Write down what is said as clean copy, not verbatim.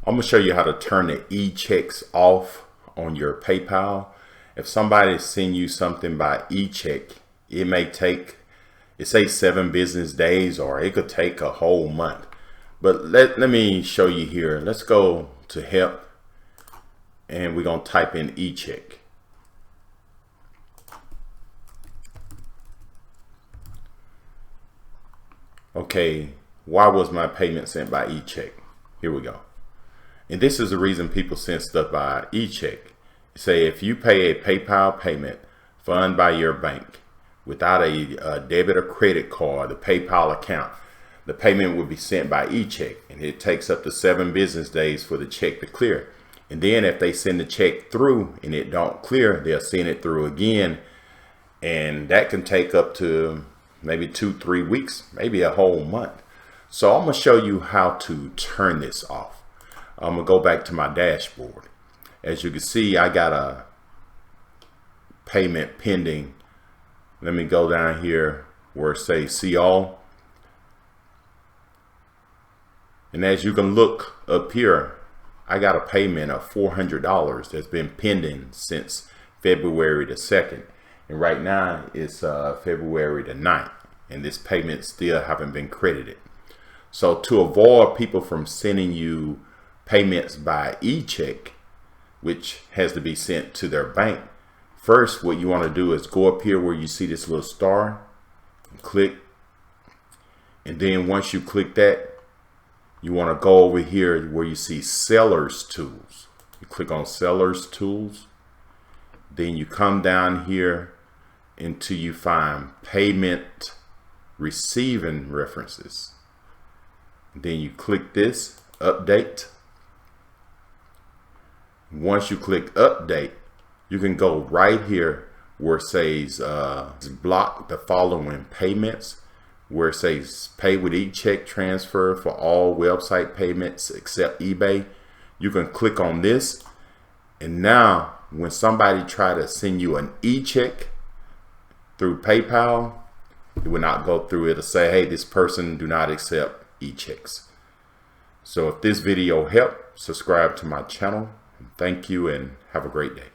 I'm going to show you how to turn the eChecks off on your PayPal. If somebody sends you something by eCheck, it may take, it say 7 business days, or it could take a whole month. But let me show you here. Let's go to help, and we're going to type in eCheck. Okay, why was my payment sent by eCheck? Here we go. And this is the reason people send stuff by eCheck. Say if you pay a PayPal payment funded by your bank without a debit or credit card, the PayPal account, the payment will be sent by eCheck, and it takes up to 7 business days for the check to clear. And then if they send the check through and it don't clear, they'll send it through again, and that can take up to maybe 2-3 weeks, maybe a whole month. So I'm gonna show you how to turn this off. I'm gonna go back to my dashboard. As you can see, I got a payment pending. Let me go down here where it says see all. And as you can look up here, I got a payment of $400 that's been pending since February the 2nd. And right now it's February the 9th, and this payment still haven't been credited. So to avoid people from sending you payments by eCheck, which has to be sent to their bank, first what you want to do is go up here where you see this little star and click. And then once you click that, you want to go over here where you see Sellers Tools. You click on Sellers Tools. Then you come down here until you find Payment Receiving References. Then you click this, Update. Once you click Update, you can go right here where it says block the following payments, where it says pay with eCheck transfer for all website payments except eBay. You can click on this, and now when somebody try to send you an eCheck through PayPal, it will not go through. It'll say, hey, this person do not accept eChecks. So if this video helped, subscribe to my channel. Thank you and have a great day.